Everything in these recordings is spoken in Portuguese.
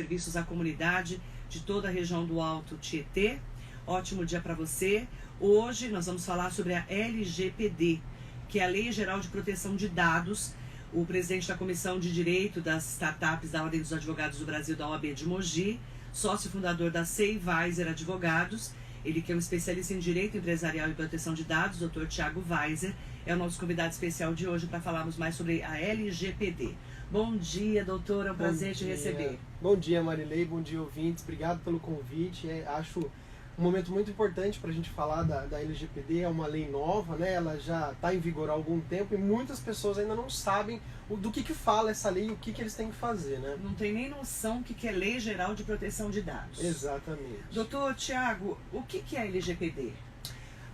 Serviços à comunidade de toda a região do Alto Tietê. Ótimo dia para você. Hoje nós vamos falar sobre a LGPD, que é a Lei Geral de Proteção de Dados. O presidente da Comissão de Direito das Startups da Ordem dos Advogados do Brasil, da OAB de Mogi, sócio fundador da Seiweiser Advogados, ele que é um especialista em Direito Empresarial e Proteção de Dados, Dr. Thiago Weiser, é o nosso convidado especial de hoje para falarmos mais sobre a LGPD. Bom dia, doutor, é um prazer te receber. Bom dia, Marilei, bom dia, ouvintes, obrigado pelo convite. Acho um momento muito importante para a gente falar da LGPD, é uma lei nova, né? Ela já está em vigor há algum tempo e muitas pessoas ainda não sabem do que fala essa lei e o que eles têm que fazer, né? Não tem nem noção o que é Lei Geral de Proteção de Dados. Exatamente. Doutor Thiago, o que é a LGPD?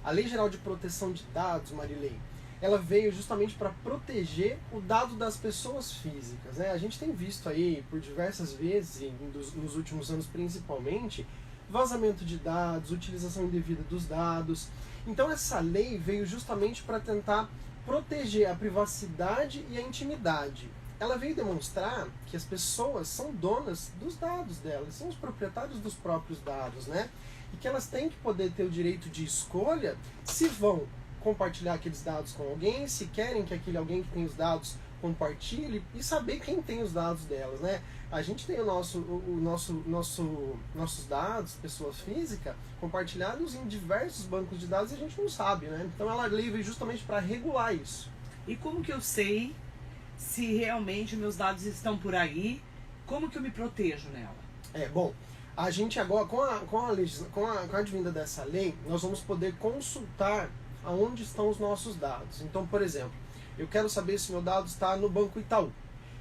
A Lei Geral de Proteção de Dados, Marilei, ela veio justamente para proteger o dado das pessoas físicas, né? A gente tem visto aí por diversas vezes, nos últimos anos principalmente, vazamento de dados, utilização indevida dos dados. Então essa lei veio justamente para tentar proteger a privacidade e a intimidade. Ela veio demonstrar que as pessoas são donas dos dados delas, são os proprietários dos próprios dados, né? E que elas têm que poder ter o direito de escolha se vão compartilhar aqueles dados com alguém, se querem que aquele alguém que tem os dados compartilhe e saber quem tem os dados delas, né? A gente tem nossos dados, pessoa física, compartilhados em diversos bancos de dados e a gente não sabe, né? Então ela veio justamente para regular isso. E como que eu sei se realmente meus dados estão por aí? Como que eu me protejo nela? Bom, a gente agora, com a advinda dessa lei, nós vamos poder consultar aonde estão os nossos dados. Então, por exemplo, eu quero saber se meu dado está no Banco Itaú.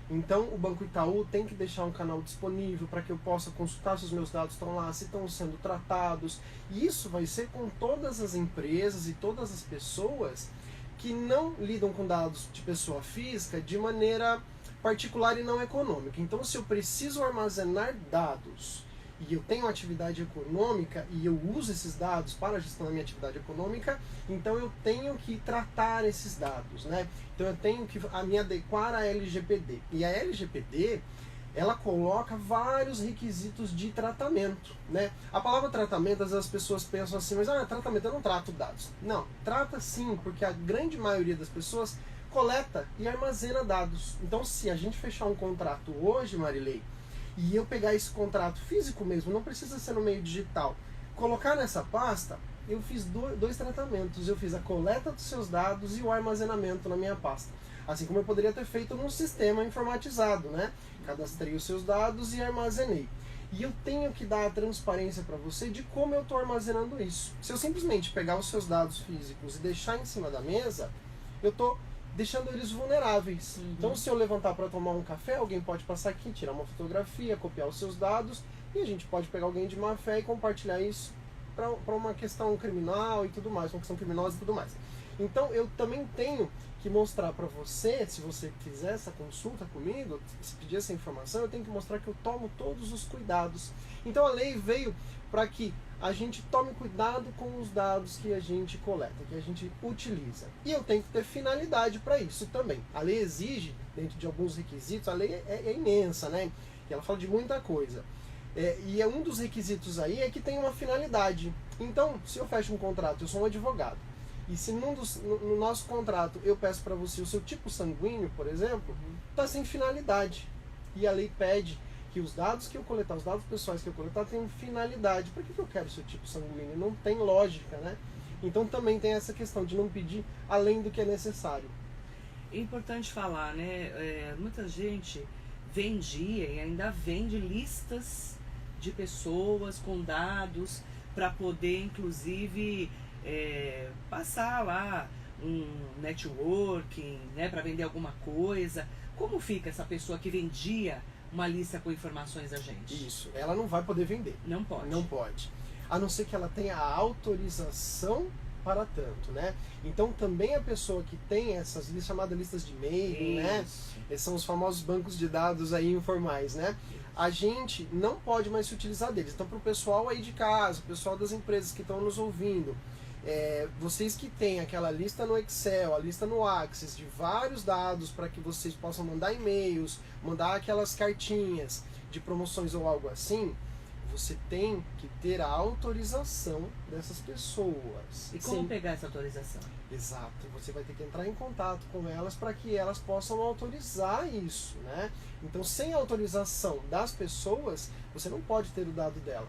Então, o Banco Itaú tem que deixar um canal disponível para que eu possa consultar se os meus dados estão lá, se estão sendo tratados. E isso vai ser com todas as empresas e todas as pessoas que não lidam com dados de pessoa física de maneira particular e não econômica. Então, se eu preciso armazenar dados e eu tenho atividade econômica e eu uso esses dados para a gestão da minha atividade econômica, então eu tenho que tratar esses dados, né? Então eu tenho que me adequar à LGPD. E a LGPD, ela coloca vários requisitos de tratamento, né? A palavra tratamento, às vezes as pessoas pensam assim, mas tratamento, eu não trato dados. Não, trata sim, porque a grande maioria das pessoas coleta e armazena dados. Então se a gente fechar um contrato hoje, Marilei, e eu pegar esse contrato físico mesmo, não precisa ser no meio digital, colocar nessa pasta, eu fiz dois tratamentos. Eu fiz a coleta dos seus dados e o armazenamento na minha pasta. Assim como eu poderia ter feito num sistema informatizado, né? Cadastrei os seus dados e armazenei. E eu tenho que dar a transparência para você de como eu estou armazenando isso. Se eu simplesmente pegar os seus dados físicos e deixar em cima da mesa, eu estou deixando eles vulneráveis. Então, se eu levantar para tomar um café, alguém pode passar aqui, tirar uma fotografia, copiar os seus dados, e a gente pode pegar alguém de má fé e compartilhar isso para uma questão criminal e tudo mais, uma questão criminosa e tudo mais. Então, eu também tenho que mostrar para você, se você fizer essa consulta comigo, se pedir essa informação, eu tenho que mostrar que eu tomo todos os cuidados. Então, a lei veio para que a gente tome cuidado com os dados que a gente coleta, que a gente utiliza. E eu tenho que ter finalidade para isso também. A lei exige, dentro de alguns requisitos, a lei é imensa, né? E ela fala de muita coisa. E um dos requisitos aí é que tem uma finalidade. Então, se eu fecho um contrato, eu sou um advogado, e se no nosso contrato eu peço para você o seu tipo sanguíneo, por exemplo, está sem finalidade. E a lei pede que os dados que eu coletar, os dados pessoais que eu coletar, tenham finalidade. Por que eu quero o seu tipo sanguíneo? Não tem lógica, né? Então também tem essa questão de não pedir além do que é necessário. É importante falar, né? Muita gente vendia e ainda vende listas de pessoas com dados para poder, inclusive, passar lá um networking, né? Para vender alguma coisa. Como fica essa pessoa que vendia uma lista com informações a gente? Isso, ela não vai poder vender. Não pode. Não pode. A não ser que ela tenha a autorização para tanto, né? Então também a pessoa que tem essas listas, chamadas listas de e-mail, né? Esses são os famosos bancos de dados aí informais, né? A gente não pode mais se utilizar deles. Então para o pessoal aí de casa, o pessoal das empresas que estão nos ouvindo, Vocês que têm aquela lista no Excel, a lista no Access, de vários dados para que vocês possam mandar e-mails, mandar aquelas cartinhas de promoções ou algo assim, você tem que ter a autorização dessas pessoas. E como pegar essa autorização? Exato, você vai ter que entrar em contato com elas para que elas possam autorizar isso, né? Então, sem autorização das pessoas, você não pode ter o dado dela.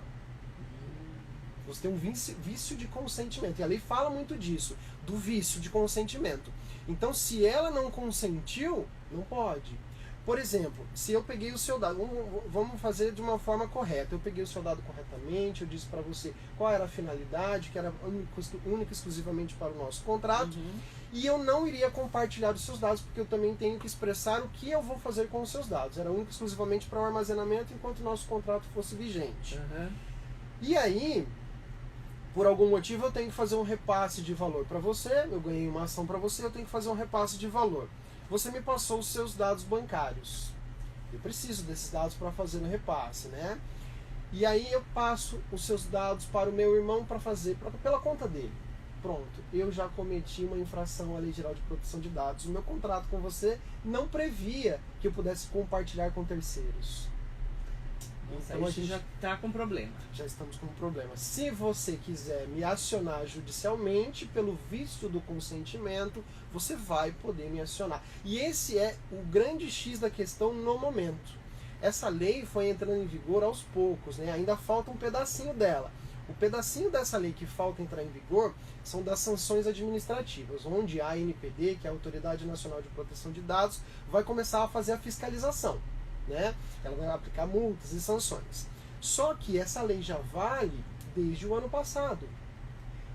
Você tem um vício de consentimento. E a lei fala muito disso, do vício de consentimento. Então, se ela não consentiu, não pode. Por exemplo, se eu peguei o seu dado, vamos fazer de uma forma correta. Eu peguei o seu dado corretamente, eu disse para você qual era a finalidade, que era única e exclusivamente para o nosso contrato, e eu não iria compartilhar os seus dados, porque eu também tenho que expressar o que eu vou fazer com os seus dados. Era única e exclusivamente para o armazenamento enquanto o nosso contrato fosse vigente. E aí, por algum motivo, eu tenho que fazer um repasse de valor para você, eu ganhei uma ação para você, eu tenho que fazer um repasse de valor. Você me passou os seus dados bancários. Eu preciso desses dados para fazer o repasse, né? E aí eu passo os seus dados para o meu irmão para fazer pela conta dele. Pronto, eu já cometi uma infração à Lei Geral de Proteção de Dados. O meu contrato com você não previa que eu pudesse compartilhar com terceiros. Então a gente já está com problema. Já estamos com um problema. Se você quiser me acionar judicialmente pelo vício do consentimento, você vai poder me acionar. E esse é o grande X da questão no momento. Essa lei foi entrando em vigor aos poucos, né? Ainda falta um pedacinho dela. O pedacinho dessa lei que falta entrar em vigor são das sanções administrativas, onde a ANPD, que é a Autoridade Nacional de Proteção de Dados, vai começar a fazer a fiscalização, né? Ela vai aplicar multas e sanções. Só que essa lei já vale desde o ano passado.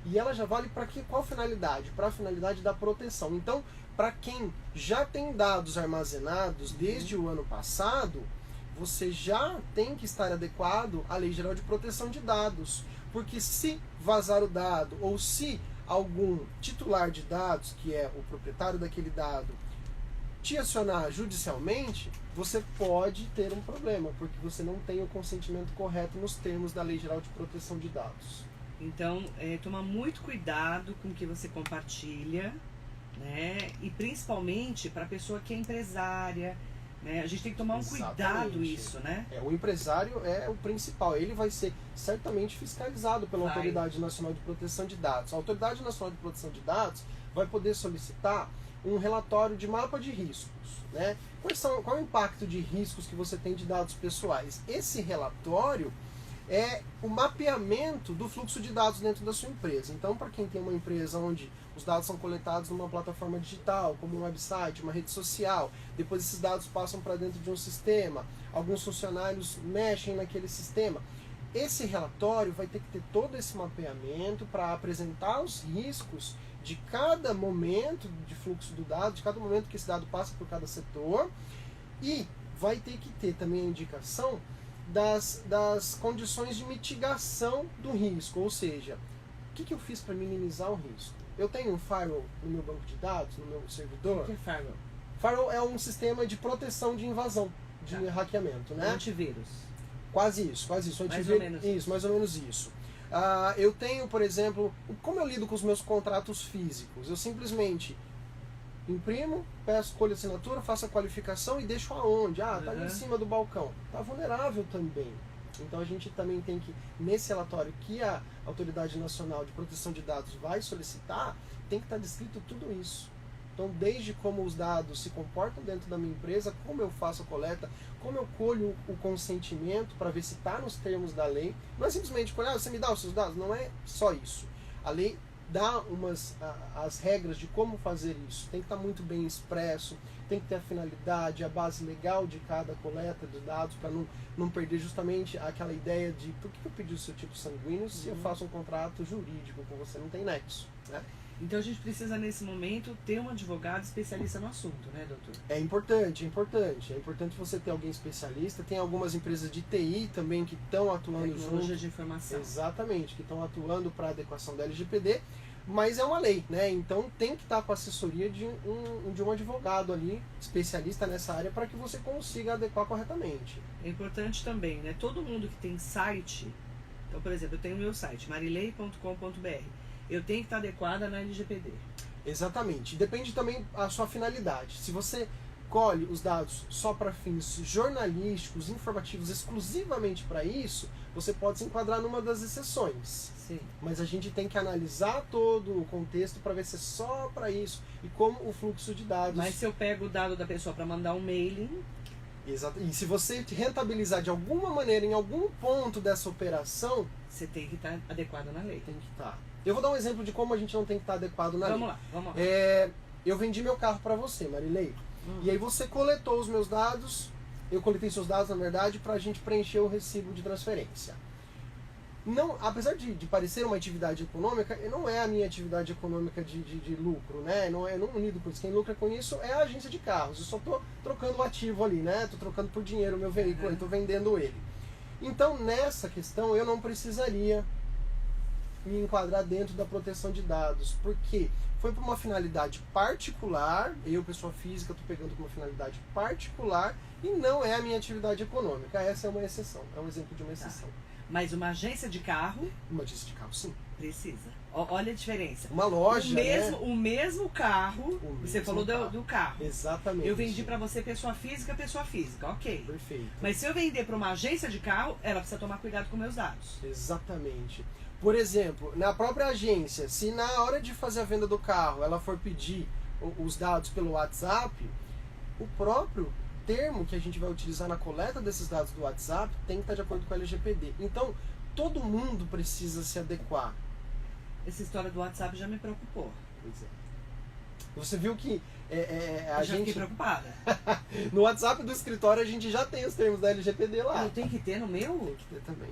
E ela já vale para qual finalidade? Para a finalidade da proteção. Então, para quem já tem dados armazenados desde o ano passado, você já tem que estar adequado à Lei Geral de Proteção de Dados. Porque se vazar o dado, ou se algum titular de dados, que é o proprietário daquele dado, te acionar judicialmente, você pode ter um problema, porque você não tem o consentimento correto nos termos da Lei Geral de Proteção de Dados. Então, toma muito cuidado com o que você compartilha, né? E principalmente para a pessoa que é empresária, né? A gente tem que tomar um cuidado isso, né? O empresário é o principal, ele vai ser certamente fiscalizado pela Autoridade Nacional de Proteção de Dados. A Autoridade Nacional de Proteção de Dados vai poder solicitar um relatório de mapa de riscos, né? Qual é o impacto de riscos que você tem de dados pessoais? Esse relatório é o mapeamento do fluxo de dados dentro da sua empresa. Então, para quem tem uma empresa onde os dados são coletados numa plataforma digital, como um website, uma rede social, depois esses dados passam para dentro de um sistema, alguns funcionários mexem naquele sistema. Esse relatório vai ter que ter todo esse mapeamento para apresentar os riscos de cada momento de fluxo do dado, de cada momento que esse dado passa por cada setor, e vai ter que ter também a indicação das condições de mitigação do risco, ou seja, o que eu fiz para minimizar o risco? Eu tenho um firewall no meu banco de dados, no meu servidor. O que é firewall? Firewall é um sistema de proteção de invasão, de hackeamento, né? Antivírus. Quase isso. Mais ou menos. Isso, mais ou menos isso. Eu tenho, por exemplo, como eu lido com os meus contratos físicos? Eu simplesmente imprimo, peço folha de assinatura, faço a qualificação e deixo aonde? Tá ali em cima do balcão. Tá vulnerável também. Então a gente também tem que, nesse relatório que a Autoridade Nacional de Proteção de Dados vai solicitar, tem que estar descrito tudo isso. Então, desde como os dados se comportam dentro da minha empresa, como eu faço a coleta, como eu colho o consentimento para ver se está nos termos da lei. Não é simplesmente colher, você me dá os seus dados, não é só isso. A lei dá as regras de como fazer isso. Tem que estar muito bem expresso, tem que ter a finalidade, a base legal de cada coleta de dados, para não perder justamente aquela ideia de por que eu pedi o seu tipo sanguíneo se eu faço um contrato jurídico com você, não tem nexo, né? Então a gente precisa, nesse momento, ter um advogado especialista no assunto, né, doutor? É importante. É importante você ter alguém especialista. Tem algumas empresas de TI também que estão atuando Tecnologia de informação. Exatamente, que estão atuando para a adequação da LGPD, mas é uma lei, né? Então tem que estar com a assessoria de um advogado ali, especialista nessa área, para que você consiga adequar corretamente. É importante também, né? Todo mundo que tem site, então, por exemplo, eu tenho o meu site, marilei.com.br. eu tenho que estar adequada na LGPD. Exatamente. Depende também da sua finalidade. Se você colhe os dados só para fins jornalísticos, informativos, exclusivamente para isso, você pode se enquadrar numa das exceções. Sim. Mas a gente tem que analisar todo o contexto para ver se é só para isso e como o fluxo de dados. Mas se eu pego o dado da pessoa para mandar um mailing... Exato. E se você rentabilizar de alguma maneira em algum ponto dessa operação, você tem que estar adequado na lei. tem que estar. Eu vou dar um exemplo de como a gente não tem que estar adequado na lei. Vamos lá. Eu vendi meu carro para você, Marilei. E aí você coletou os meus dados, eu coletei seus dados, na verdade, para a gente preencher o recibo de transferência. Não, apesar de parecer uma atividade econômica, não é a minha atividade econômica de lucro, né? Eu não lido com isso. Quem lucra com isso é a agência de carros. Eu só estou trocando o ativo ali, né? Estou trocando por dinheiro o meu veículo, estou vendendo ele. Então, nessa questão, eu não precisaria me enquadrar dentro da proteção de dados, porque foi para uma finalidade particular, eu, pessoa física, estou pegando para uma finalidade particular e não é a minha atividade econômica. Essa é uma exceção, é um exemplo de uma exceção. Mas uma agência de carro... Uma agência de carro, sim. Precisa. Olha a diferença. Uma loja, o mesmo carro, você falou do carro. Exatamente. Eu vendi para você pessoa física, ok. Perfeito. Mas se eu vender para uma agência de carro, ela precisa tomar cuidado com meus dados. Exatamente. Por exemplo, na própria agência, se na hora de fazer a venda do carro ela for pedir os dados pelo WhatsApp, o próprio termo que a gente vai utilizar na coleta desses dados do WhatsApp tem que estar de acordo com a LGPD. Então, todo mundo precisa se adequar. Essa história do WhatsApp já me preocupou. Pois é. Você viu que eu já fiquei preocupada. No WhatsApp do escritório a gente já tem os termos da LGPD lá. Eu tenho que ter no meu? Tem que ter também.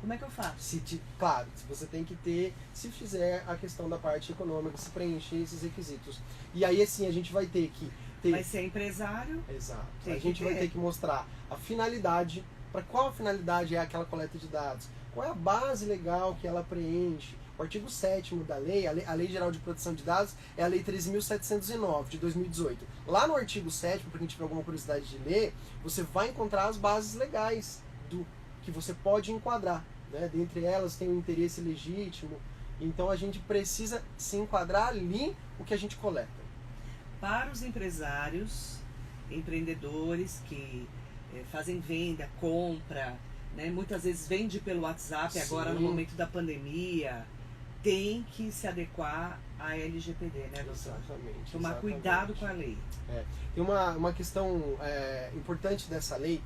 Como é que eu faço? Claro, você tem que ter, se fizer a questão da parte econômica, se preencher esses requisitos. E aí, assim, a gente vai ter que ter... Vai ser empresário? Exato. A gente vai ter que mostrar a finalidade, para qual finalidade é aquela coleta de dados, qual é a base legal que ela preenche. O artigo 7º da lei, a Lei Geral de Proteção de Dados, é a Lei 13.709, de 2018. Lá no artigo 7º, para quem tiver alguma curiosidade de ler, você vai encontrar as bases legais do que você pode enquadrar, né? Dentre elas tem o interesse legítimo, então a gente precisa se enquadrar ali o que a gente coleta. Para os empresários, empreendedores que fazem venda, compra, né? Muitas vezes vende pelo WhatsApp. Sim. Agora no momento da pandemia, tem que se adequar à LGPD, né, doutor? Exatamente. Tomar cuidado com a lei. Tem uma questão importante dessa lei,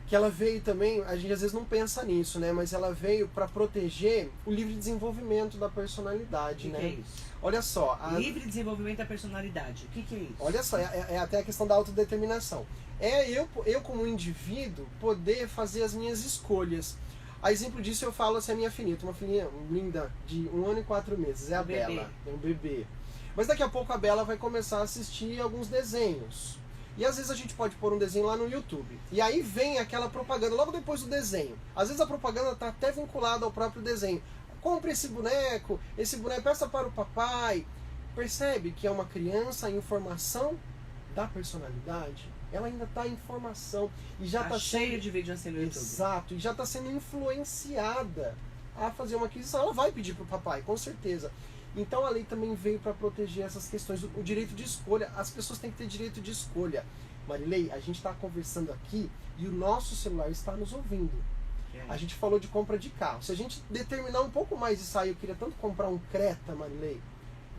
que ela veio também, a gente às vezes não pensa nisso, né? Mas ela veio para proteger o livre desenvolvimento da personalidade, né? O que é isso? Olha só. Livre desenvolvimento da personalidade. O que é isso? Olha só, é até a questão da autodeterminação. Eu como indivíduo poder fazer as minhas escolhas. A exemplo disso eu falo assim, a minha filhinha, uma filhinha linda de 1 ano e 4 meses, é a Bela, é um bebê. Mas daqui a pouco a Bela vai começar a assistir alguns desenhos. E às vezes a gente pode pôr um desenho lá no YouTube. E aí vem aquela propaganda logo depois do desenho. Às vezes a propaganda está até vinculada ao próprio desenho. Compre esse boneco peça para o papai. Percebe que é uma criança em formação da personalidade? Ela ainda está em formação. E já está cheio de vídeos assim no YouTube. Exato. E já está sendo influenciada a fazer uma aquisição. Ela vai pedir para o papai, com certeza. Então a lei também veio para proteger essas questões, o direito de escolha. As pessoas têm que ter direito de escolha. Marilei, a gente está conversando aqui e o nosso celular está nos ouvindo. A gente falou de compra de carro. Se a gente determinar um pouco mais de sair, eu queria tanto comprar um Creta, Marilei,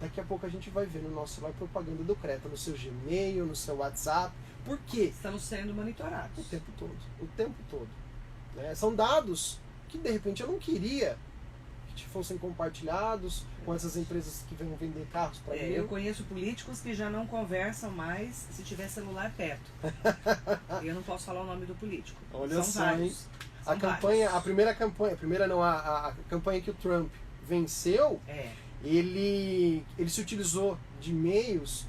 daqui a pouco a gente vai ver no nosso celular propaganda do Creta, no seu Gmail, no seu WhatsApp. Por quê? Estamos sendo monitorados. O tempo todo. O tempo todo. São dados que de repente eu não queria fossem compartilhados com essas empresas que vêm vender carros para mim. Eu conheço políticos que já não conversam mais se tiver celular perto. Eu não posso falar o nome do político. Olha São só, vários. A campanha que o Trump venceu, ele se utilizou de e-mails,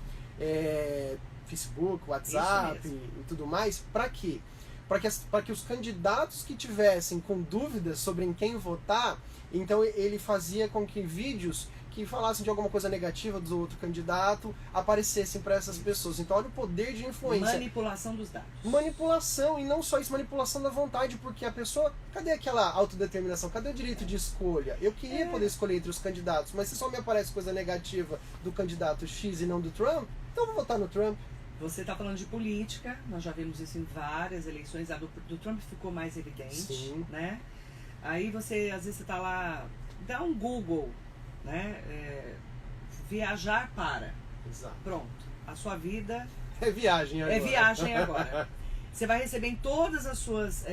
Facebook, WhatsApp e tudo mais, para quê? Para que os candidatos que tivessem com dúvidas sobre em quem votar, então ele fazia com que vídeos que falassem de alguma coisa negativa do outro candidato, aparecessem para essas pessoas. Então, olha o poder de influência. Manipulação dos dados. Manipulação, e não só isso, manipulação da vontade, porque a pessoa, cadê aquela autodeterminação? Cadê o direito de escolha? Eu queria poder escolher entre os candidatos, mas se só me aparece coisa negativa do candidato X e não do Trump, então eu vou votar no Trump. Você está falando de política, nós já vimos isso em várias eleições, a do Trump ficou mais evidente, Sim. né? Aí você, às vezes você está lá, dá um Google, né? Viajar para. Exato. Pronto, a sua vida É viagem agora. é viagem agora. Você vai receber em todas as suas,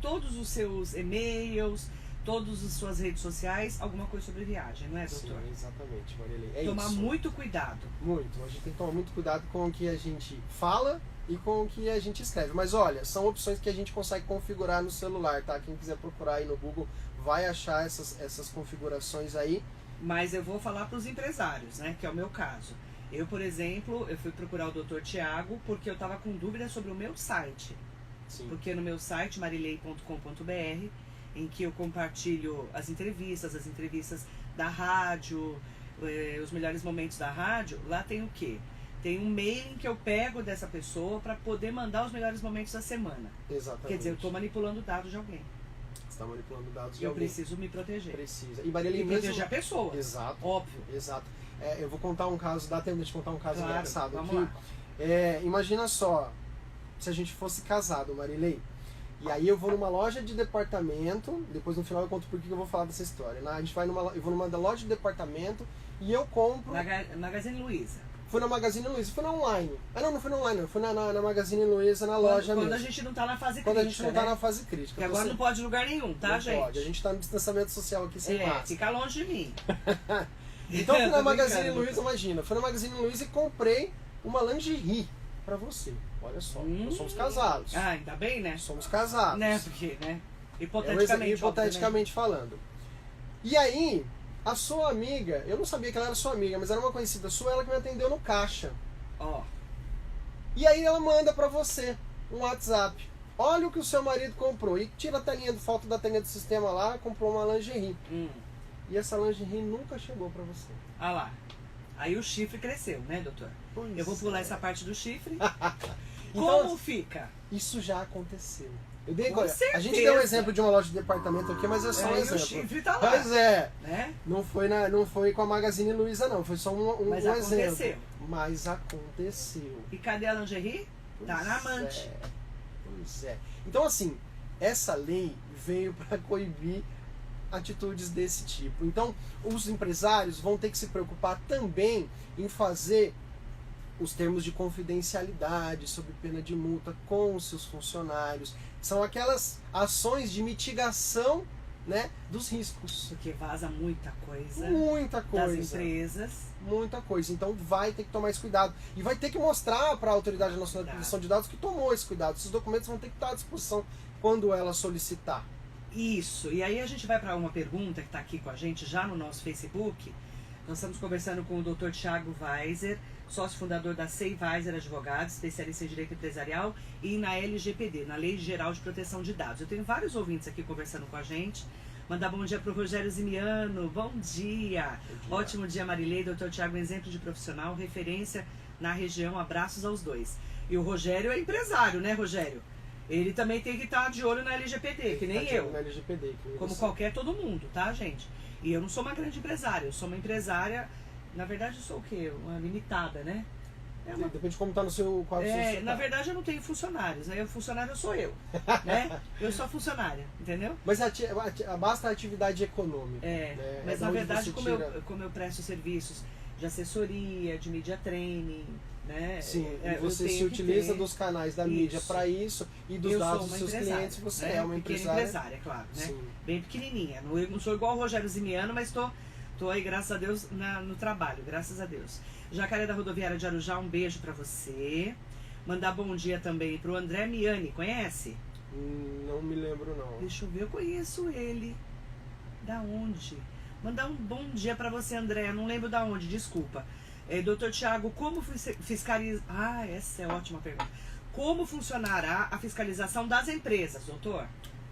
todos os seus e-mails, todas as suas redes sociais, alguma coisa sobre viagem, não é, doutor? Sim, exatamente, Marilei. É Tomar isso. muito cuidado. Muito. A gente tem que tomar muito cuidado com o que a gente fala e com o que a gente escreve. Mas olha, são opções que a gente consegue configurar no celular, tá? Quem quiser procurar aí no Google vai achar essas configurações aí. Mas eu vou falar para os empresários, né? Que é o meu caso. Eu, por exemplo, eu fui procurar o Dr. Tiago porque eu estava com dúvidas sobre o meu site. Sim. Porque no meu site, marilei.com.br, em que eu compartilho as entrevistas da rádio, os melhores momentos da rádio, lá tem o quê? Tem um mailing que eu pego dessa pessoa para poder mandar os melhores momentos da semana. Exatamente. Quer dizer, eu estou manipulando dados de alguém. Você está manipulando dados de Eu alguém. preciso me proteger. Precisa. E Marilei E mesmo... proteger a pessoa. Exato. Óbvio. Exato. Eu vou contar um caso, dá tempo de te contar um caso Claro, engraçado vamos aqui. lá. Imagina só, se a gente fosse casado, Marilei, e aí eu vou numa loja de departamento, depois no final eu conto por que eu vou falar dessa história. A gente vai eu vou numa loja de departamento e eu compro... Magazine Luiza. Fui na Magazine Luiza, fui na online. Não fui na online, não. Fui na Magazine Luiza, na loja mesmo. Quando a gente não tá na fase Quando crítica, a gente não tá na fase crítica. Porque agora não pode em lugar nenhum, tá, não gente? pode, a gente tá no distanciamento social aqui sem máscara. Fica longe de mim. Então fui na Tô Magazine brincando. Luiza, imagina. Fui na Magazine Luiza e comprei uma lingerie pra você. Olha só, nós somos casados. Ah, ainda bem, né? Somos casados. Né? Porque, né? É Hipoteticamente. hipoteticamente falando. E aí, a sua amiga, eu não sabia que ela era sua amiga, mas era uma conhecida sua, ela que me atendeu no caixa. Ó. E aí ela manda pra você um WhatsApp. Olha o que o seu marido comprou. E tira a telinha do foto da telinha do sistema lá, comprou uma lingerie. E essa lingerie nunca chegou pra você. Ah lá. Aí o chifre cresceu, né, doutor? Pois Eu vou pular é. essa parte do chifre. Então, Como fica? isso já aconteceu. Eu dei, Com olha, a certeza. gente deu um exemplo de uma loja de departamento aqui, mas é só um Aí o exemplo. chifre tá lá. Pois é. Né? Não foi com a Magazine Luiza, não. Foi só um Mas exemplo. aconteceu. Mas aconteceu. E cadê a lingerie? Tá na amante. Pois é. Então, assim, essa lei veio para coibir atitudes desse tipo. Então, os empresários vão ter que se preocupar também em fazer os termos de confidencialidade sob pena de multa com os seus funcionários. São aquelas ações de mitigação, né, dos riscos. Porque vaza muita coisa Muita coisa. das empresas. Muita coisa. Então vai ter que tomar esse cuidado. E vai ter que mostrar para a Autoridade Nacional de Proteção de Dados que tomou esse cuidado. Esses documentos vão ter que estar à disposição quando ela solicitar. Isso. E aí a gente vai para uma pergunta que está aqui com a gente já no nosso Facebook. Nós estamos conversando com o Dr. Tiago Weiser, sócio fundador da SEI Weiser Advogados, especialista em direito empresarial e na LGPD, na Lei Geral de Proteção de Dados. Eu tenho vários ouvintes aqui conversando com a gente. Mandar bom dia para o Rogério Zimiano. Bom dia. Ótimo dia, Marilei. Dr. Tiago, exemplo de profissional, referência na região. Abraços aos dois. E o Rogério é empresário, né, Rogério? Ele também tem que estar de olho na LGPD, que nem eu. Na LGPD, que Como qualquer todo mundo, tá, gente? E eu não sou uma grande empresária, eu sou uma empresária, na verdade eu sou o quê? Uma limitada, né? Depende de como tá no seu quadro social. Na verdade eu não tenho funcionários, né? O funcionário sou eu, né? Eu sou funcionária, entendeu? Mas basta a atividade econômica. Né? Mas É na onde verdade você tira- como eu presto serviços de assessoria, de media training, né? Sim, e eu você tenho se que utiliza ter dos canais da mídia isso. para isso e dos Eu dados sou dos uma seus empresária, clientes, você né? é uma Pequena empresária. empresária, claro, né? Sim. Bem pequenininha. Eu não sou igual o Rogério Zimiano, mas tô aí, graças a Deus, no trabalho, graças a Deus. Jacaré da Rodoviária de Arujá, um beijo pra você. Mandar bom dia também pro André Miani, conhece? Não me lembro, não. Deixa eu ver, eu conheço ele. Da onde? Mandar um bom dia pra você, André. Não lembro da onde, desculpa. Doutor Tiago, como fiscalizar... essa é ótima pergunta. Como funcionará a fiscalização das empresas, doutor?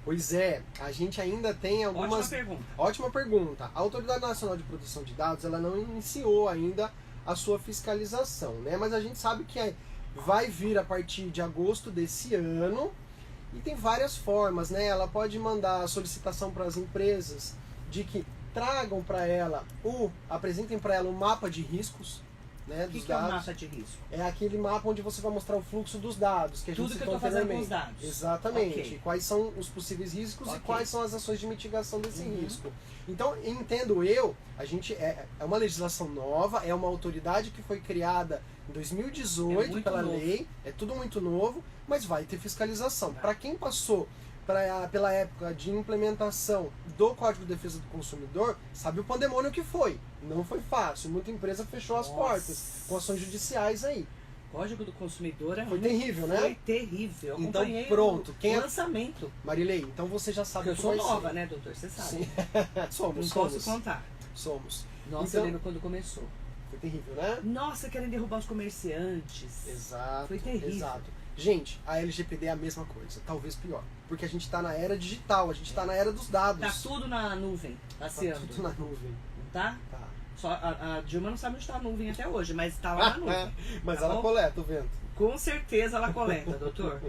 Pois é, a gente ainda tem algumas... Ótima pergunta. Ótima pergunta. A Autoridade Nacional de Proteção de Dados, ela não iniciou ainda a sua fiscalização, né? Mas a gente sabe que vai vir a partir de agosto desse ano e tem várias formas, né? Ela pode mandar a solicitação para as empresas de que tragam para ela, apresentem para ela um mapa de riscos, né, O dos que é um dados. mapa de risco? É aquele mapa onde você vai mostrar o fluxo dos dados que a gente Tudo que eu citou estou fazendo com os anteriormente. dados. Exatamente. Ok. Quais são os possíveis riscos e Ok. quais são as ações de mitigação desse Uhum. risco. Então, entendo eu, a gente é uma legislação nova, é uma autoridade que foi criada em 2018 É muito pela novo. lei, é tudo muito novo, mas vai ter fiscalização. Vai. Para quem passou pela época de implementação do Código de Defesa do Consumidor, sabe o pandemônio que foi. Não foi fácil, muita empresa fechou as Nossa. portas, com ações judiciais aí. Código do Consumidor é Foi muito- terrível, né? Foi terrível. Eu Então, acompanhei pronto. o Quem é- lançamento. Marilei, então você já sabe Porque o eu que sou vai nova, ser. né, doutor? Você sabe. Sim. somos, Não posso contar. somos. Nossa, Então- eu lembro quando começou. Foi terrível, né? Nossa, querem derrubar os comerciantes. Exato. Foi terrível. Exato. Gente, a LGPD é a mesma coisa, talvez pior. Porque a gente está na era digital, a gente está na era dos dados. Tá tudo na nuvem, Tá passeando. tudo na nuvem. Não tá? Tá. Só a Dilma não sabe onde está a nuvem até hoje, mas está lá na nuvem. Mas Tá ela bom? coleta o vento. Com certeza ela coleta, doutor.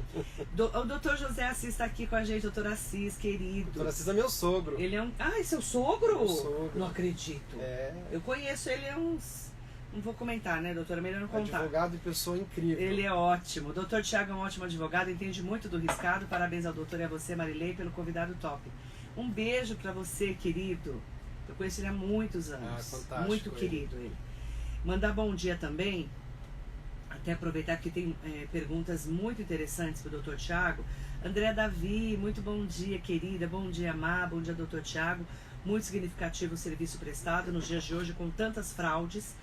O doutor José Assis está aqui com a gente, doutor Assis, querido. Doutor Assis é meu sogro. Ele é um... Ah, é seu sogro? Meu sogro. Não acredito. É. Eu conheço ele há uns... Não vou comentar, né, doutora? Melhor não contar. Advogado e pessoa incrível. Ele é ótimo. O doutor Tiago é um ótimo advogado, entende muito do riscado. Parabéns ao doutor e a você, Marilei, pelo convidado top. Um beijo pra você, querido. Eu conheço ele há muitos anos. fantástico Muito ele. querido ele. Mandar bom dia também. Até aproveitar que tem perguntas muito interessantes pro doutor Tiago. André Davi, muito bom dia, querida. Bom dia, Má. Bom dia, doutor Tiago. Muito significativo o serviço prestado nos dias de hoje com tantas fraudes.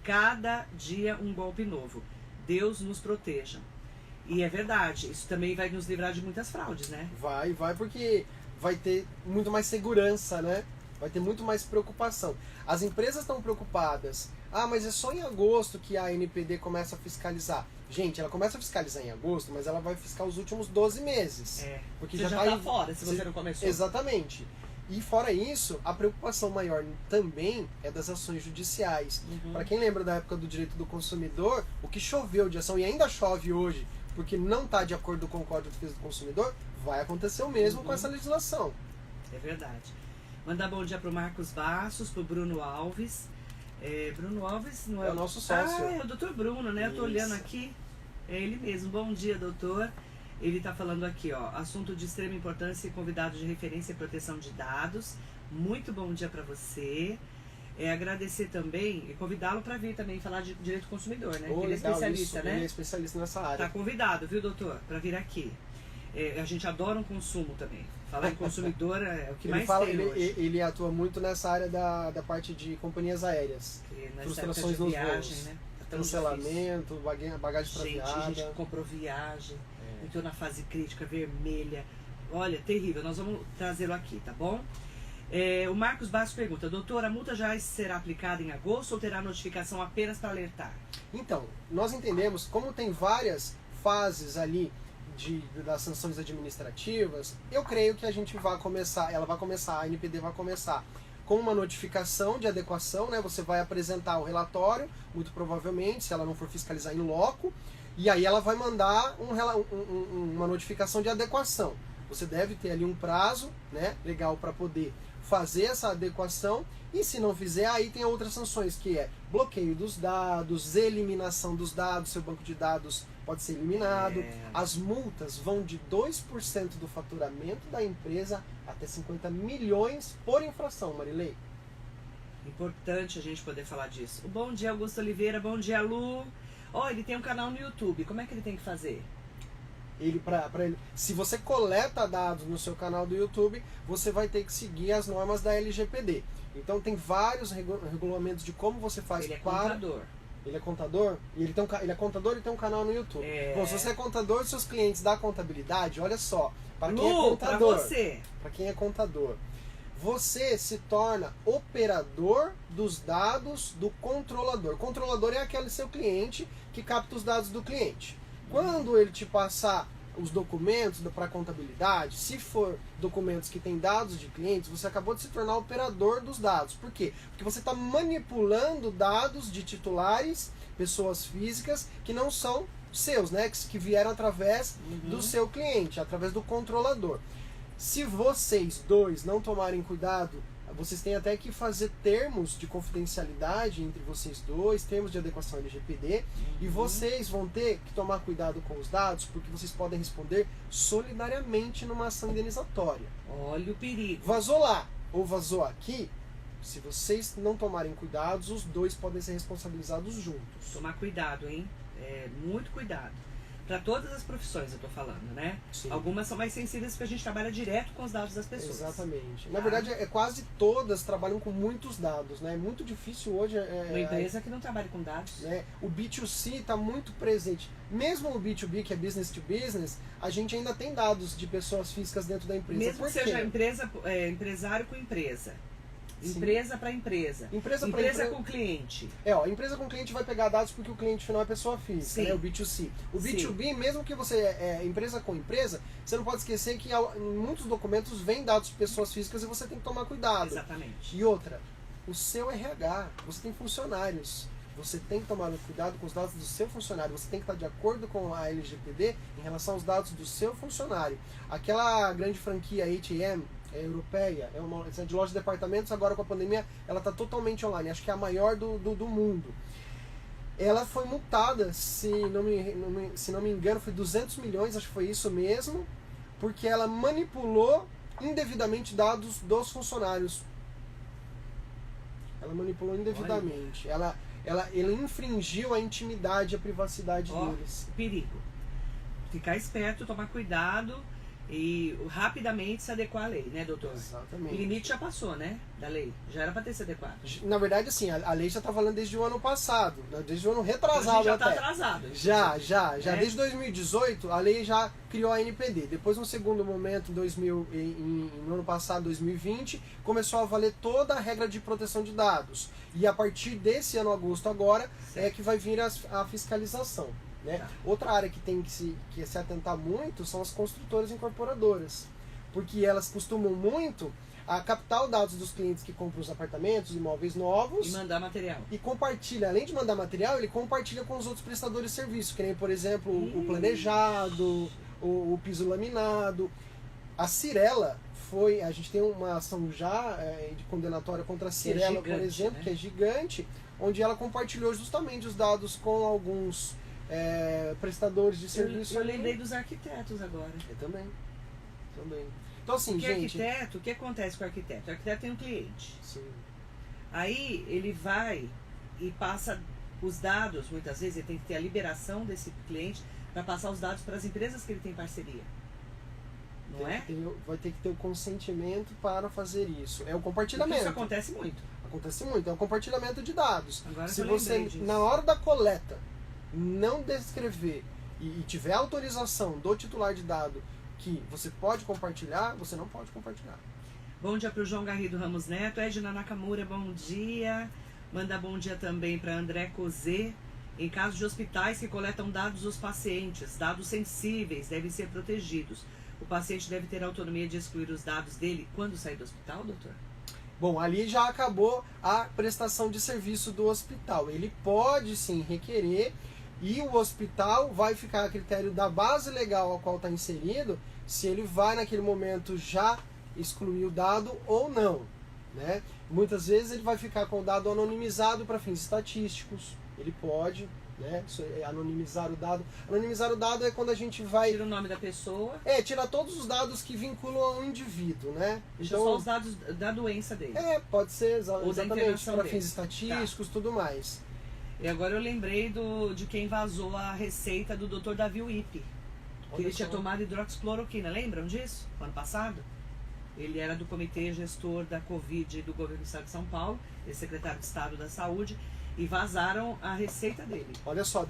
Cada dia um golpe novo. Deus nos proteja. E é verdade, isso também vai nos livrar de muitas fraudes, né? Vai porque vai ter muito mais segurança, né? Vai ter muito mais preocupação. As empresas estão preocupadas. Ah, mas é só em agosto que a NPD começa a fiscalizar. Gente, ela começa a fiscalizar em agosto, mas ela vai fiscalizar os últimos 12 meses. É. Porque Você já tá fora se você não começou. Exatamente. E fora isso, a preocupação maior também é das ações judiciais. Uhum. Para quem lembra da época do direito do consumidor, o que choveu de ação e ainda chove hoje, porque não está de acordo com o Código de Defesa do Consumidor, vai acontecer o mesmo com essa legislação. É verdade. Mandar bom dia pro Marcos Bastos, pro Bruno Alves. Bruno Alves não é É o nosso sócio. Ah, é o doutor Bruno, né? Eu tô Isso. olhando aqui. É ele mesmo. Bom dia, doutor. Ele tá falando aqui, ó. Assunto de extrema importância e convidado de referência e proteção de dados. Muito bom dia para você. Agradecer também e convidá-lo para vir também falar de direito do consumidor, né? Oh, Ele é legal, especialista, isso. né? Ele é especialista nessa área. Tá convidado, viu, doutor? Para vir aqui. A gente adora um consumo também. Falar em consumidor é o que mais tem hoje. Ele atua muito nessa área da parte de companhias aéreas. Porque nessa Frustrações época de nos viagem, voos. né? Tá tão difícil. Cancelamento, bagagem Gente extraviada. que comprou viagem, entrou na fase crítica, vermelha. Olha, terrível. Nós vamos trazê-lo aqui, tá bom? O Marcos Bastos pergunta: doutor, a multa já será aplicada em agosto ou terá notificação apenas para alertar? Então, nós entendemos, como tem várias fases ali das sanções administrativas, eu creio que a NPD vai começar com uma notificação de adequação, né? Você vai apresentar o relatório, muito provavelmente, se ela não for fiscalizar em loco, e aí ela vai mandar uma notificação de adequação. Você deve ter ali um prazo, né, legal para poder fazer essa adequação, e se não fizer, aí tem outras sanções, que é bloqueio dos dados, eliminação dos dados, seu banco de dados pode ser eliminado. As multas vão de 2% do faturamento da empresa até 50 milhões por infração, Marilei. Importante a gente poder falar disso. Bom dia, Augusto Oliveira. Bom dia, Lu. Ele tem um canal no YouTube. Como é que ele tem que fazer? Se você coleta dados no seu canal do YouTube, você vai ter que seguir as normas da LGPD. Então tem vários regulamentos de como você faz. Ele é contador. Ele é contador? Ele é contador e tem um canal no YouTube. Bom, se você é contador dos seus clientes da contabilidade, olha só, para quem é contador, para quem é contador, você se torna operador dos dados do controlador. O controlador é aquele seu cliente que capta os dados do cliente. Quando ele te passar os documentos para contabilidade, se for documentos que têm dados de clientes, você acabou de se tornar operador dos dados. Por quê? Porque você está manipulando dados de titulares, pessoas físicas, que não são seus, né? Que vieram através do seu cliente, através do controlador. Se vocês dois não tomarem cuidado, vocês têm até que fazer termos de confidencialidade entre vocês dois, termos de adequação LGPD, e vocês vão ter que tomar cuidado com os dados, porque vocês podem responder solidariamente numa ação indenizatória. Olha o perigo. Vazou lá ou vazou aqui, se vocês não tomarem cuidados, os dois podem ser responsabilizados juntos. Tomar cuidado, hein? Muito cuidado. Para todas as profissões eu tô falando, né? Sim. Algumas são mais sensíveis porque a gente trabalha direto com os dados das pessoas. Exatamente. Na verdade, quase todas trabalham com muitos dados, né? É muito difícil hoje... Uma empresa que não trabalha com dados. Né? O B2C está muito presente. Mesmo o B2B, que é business to business, a gente ainda tem dados de pessoas físicas dentro da empresa. Mesmo Por que quê? seja empresário com empresa. Sim. Empresa para empresa. Empresa com cliente. Empresa com cliente vai pegar dados porque o cliente final é pessoa física, né? O B2C. O B2B, mesmo que você empresa com empresa, você não pode esquecer que em muitos documentos vem dados de pessoas físicas e você tem que tomar cuidado. Exatamente. E outra, o seu RH, você tem funcionários. Você tem que tomar cuidado com os dados do seu funcionário. Você tem que estar de acordo com a LGPD em relação aos dados do seu funcionário. Aquela grande franquia H&M, europeia, é uma de loja de departamentos, agora com a pandemia ela está totalmente online, acho que é a maior do mundo. Ela foi multada, se não me engano, foi 200 milhões, acho que foi isso mesmo, porque ela manipulou indevidamente dados dos funcionários. Ela manipulou indevidamente. Ela infringiu a intimidade e a privacidade deles. Perigo. Ficar esperto, tomar cuidado e rapidamente se adequar à lei, né, doutor? Exatamente. O limite já passou, né, da lei. Já era para ter se adequado. Na verdade, assim, a lei já está falando desde o ano passado, desde o ano retrasado. A gente já até. está atrasado. Já. Desde 2018, a lei já criou a NPD. Depois, no segundo momento, no ano passado, 2020, começou a valer toda a regra de proteção de dados. E a partir desse ano, agosto agora, é que vai vir a fiscalização. Né? Tá. Outra área que tem que se atentar muito são as construtoras incorporadoras, porque elas costumam muito a captar os dados dos clientes que compram os apartamentos, imóveis novos e mandar material. E compartilha, além de mandar material, ele compartilha com os outros prestadores de serviço, que nem, por exemplo, o planejado, o piso laminado. A Cirela a gente tem uma ação já de condenatória contra a Cirela, por exemplo, né? Que é gigante, onde ela compartilhou justamente os dados com alguns prestadores de serviço. Eu lembrei dos arquitetos agora. Eu também. Então, assim, porque gente... arquiteto, o que acontece com o arquiteto? O arquiteto tem um cliente. Sim. Aí ele vai e passa os dados, muitas vezes ele tem que ter a liberação desse cliente para passar os dados para as empresas que ele tem parceria. Não vai ter que ter o consentimento para fazer isso. É o compartilhamento. Porque isso acontece muito. Acontece muito. É o compartilhamento de dados. Agora se você, na hora da coleta, não descrever e tiver autorização do titular de dado que você pode compartilhar, você não pode compartilhar. Bom dia para o João Garrido Ramos Neto. Edna Nakamura, bom dia. Manda bom dia também para André Cozê. Em casos de hospitais que coletam dados dos pacientes, dados sensíveis devem ser protegidos. O paciente deve ter autonomia de excluir os dados dele quando sair do hospital, doutor? Bom, ali já acabou a prestação de serviço do hospital. Ele pode sim requerer e o hospital vai ficar a critério da base legal ao qual está inserido se ele vai naquele momento já excluir o dado ou não, né? Muitas vezes ele vai ficar com o dado anonimizado para fins estatísticos. Ele pode, né, anonimizar o dado. Anonimizar o dado é quando a gente vai... Tira o nome da pessoa. Tirar todos os dados que vinculam ao indivíduo, né? Deixa só os dados da doença dele. Pode ser, exatamente, para fins estatísticos, tudo mais. E agora eu lembrei de quem vazou a receita do Dr. Davi Wipe. Que ele tinha tomado hidroxicloroquina, lembram disso? No ano passado? Ele era do comitê gestor da Covid do governo do estado de São Paulo, secretário de Estado da Saúde, e vazaram a receita dele. Olha só,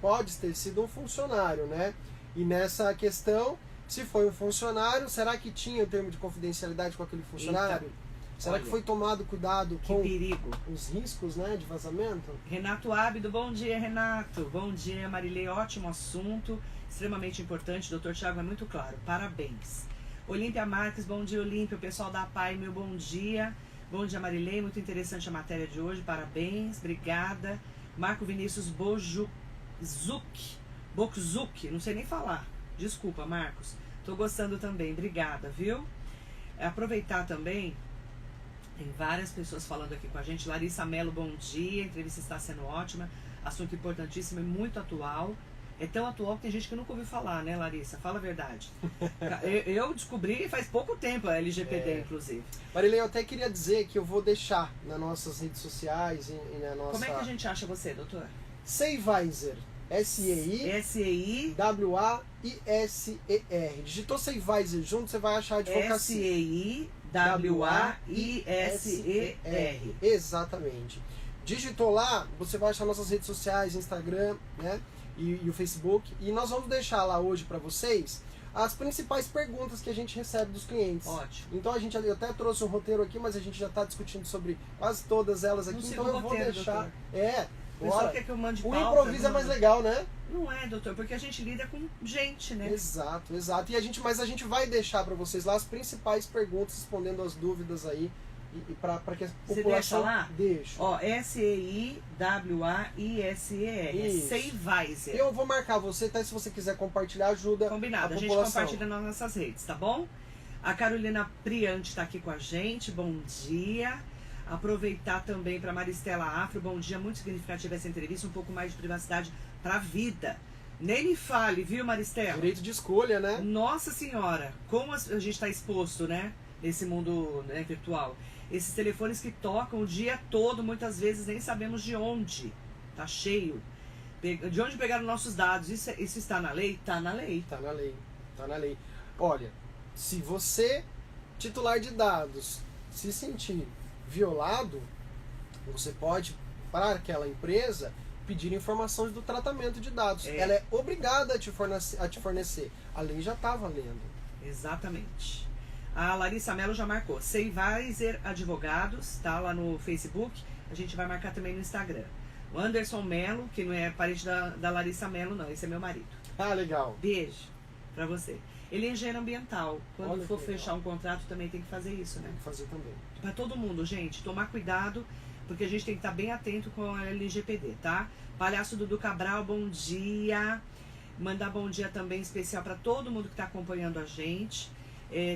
pode ter sido um funcionário, né? E nessa questão, se foi um funcionário, será que tinha o termo de confidencialidade com aquele funcionário? Eita. Será que foi tomado cuidado com perigo. Os riscos, né, de vazamento? Renato Ábido, bom dia, Renato. Bom dia, Marilei, ótimo assunto. extremamente importante. Dr. Tiago é muito claro. Parabéns. Olímpia Marques, bom dia, Olímpia. O pessoal da PAI, meu bom dia. Bom dia, Marilei. Muito interessante a matéria de hoje. Parabéns. Obrigada. Marco Vinícius Bokzuk. Não sei nem falar. Desculpa, Marcos. Tô gostando também. Obrigada, viu? Aproveitar também, tem várias pessoas falando aqui com a gente. Larissa Mello, bom dia. A entrevista está sendo ótima. Assunto importantíssimo e muito atual. É tão atual que tem gente que nunca ouviu falar, né, Larissa? Fala a verdade. Eu descobri faz pouco tempo a LGPD, inclusive. Marilei, eu até queria dizer que eu vou deixar nas nossas redes sociais e na nossa... Como é que a gente acha você, doutor? Seiweiser. S-E-I-W-A-I-S-E-R. Digitou Seiweiser junto, você vai achar a advocacia. S-E-I-W-A-I-S-E-R. Exatamente. Digitou lá, você vai achar nossas redes sociais, Instagram, né? E o Facebook. E nós vamos deixar lá hoje para vocês as principais perguntas que a gente recebe dos clientes. Ótimo. Então eu até trouxe um roteiro aqui, mas a gente já está discutindo sobre quase todas elas aqui. Então eu vou deixar. Doutor. O pessoal quer que eu mande pauta. O improviso é mais legal, né? Não é, doutor, porque a gente lida com gente, né? Exato. Mas a gente vai deixar para vocês lá as principais perguntas, respondendo as dúvidas aí. E para que a população... Você deixa lá? Deixa. Ó, S-E-I-W-A-I-S-E-R. Seiweiser. Eu vou marcar você, tá? Se você quiser compartilhar, ajuda. Combinado. A gente compartilha nas nossas redes, tá bom? A Carolina Priante está aqui com a gente. Bom dia. Aproveitar também para Maristela Afro. Bom dia. Muito significativa essa entrevista. Um pouco mais de privacidade para a vida. Nem me fale, viu, Maristela? Direito de escolha, né? Nossa Senhora. Como a gente está exposto, né? Nesse mundo, né, virtual. Esses telefones que tocam o dia todo, muitas vezes nem sabemos de onde. Tá cheio. De onde pegaram nossos dados? Isso está na lei? Tá na lei. Tá na lei. Tá na lei. Olha, se você, titular de dados, se sentir violado, você pode, para aquela empresa, pedir informações do tratamento de dados. Ela é obrigada a te fornecer. A lei já está valendo. Exatamente. A Larissa Mello já marcou. Seiweiser Advogados, tá lá no Facebook. A gente vai marcar também no Instagram. O Anderson Mello, que não é parente da Larissa Mello, não. Esse é meu marido. Ah, legal. Beijo pra você. Ele é engenheiro ambiental. Quando for fechar um contrato, também tem que fazer isso, né? Tem que fazer também. Pra todo mundo, gente. Tomar cuidado, porque a gente tem que estar bem atento com a LGPD, tá? Palhaço Dudu Cabral, bom dia. Mandar bom dia também especial pra todo mundo que tá acompanhando a gente.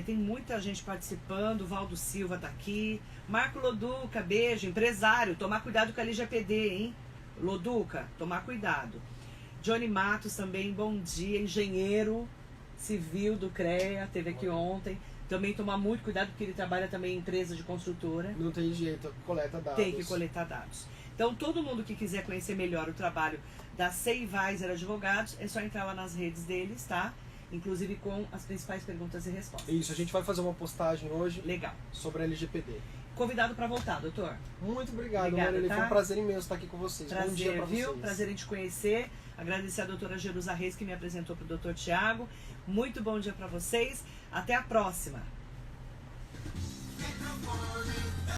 Tem muita gente participando. Valdo Silva tá aqui. Marco Loduca, beijo. Empresário, tomar cuidado com a LGPD, hein? Loduca, tomar cuidado. Johnny Matos também, bom dia. Engenheiro civil do CREA, teve aqui ontem. Também tomar muito cuidado, porque ele trabalha também em empresa de construtora. Não tem jeito, coleta dados. Tem que coletar dados. Então, todo mundo que quiser conhecer melhor o trabalho da Seiweiser Advogados, é só entrar lá nas redes deles, tá? Inclusive com as principais perguntas e respostas. Isso, a gente vai fazer uma postagem hoje. Legal. Sobre a LGPD. Convidado para voltar, doutor. Muito obrigado, Marilei. Tá? Foi um prazer imenso estar aqui com vocês. Prazer, bom dia pra viu? vocês. Prazer em te conhecer. Agradecer a doutora Jerusa Reis, que me apresentou para o doutor Tiago. Muito bom dia para vocês. Até a próxima.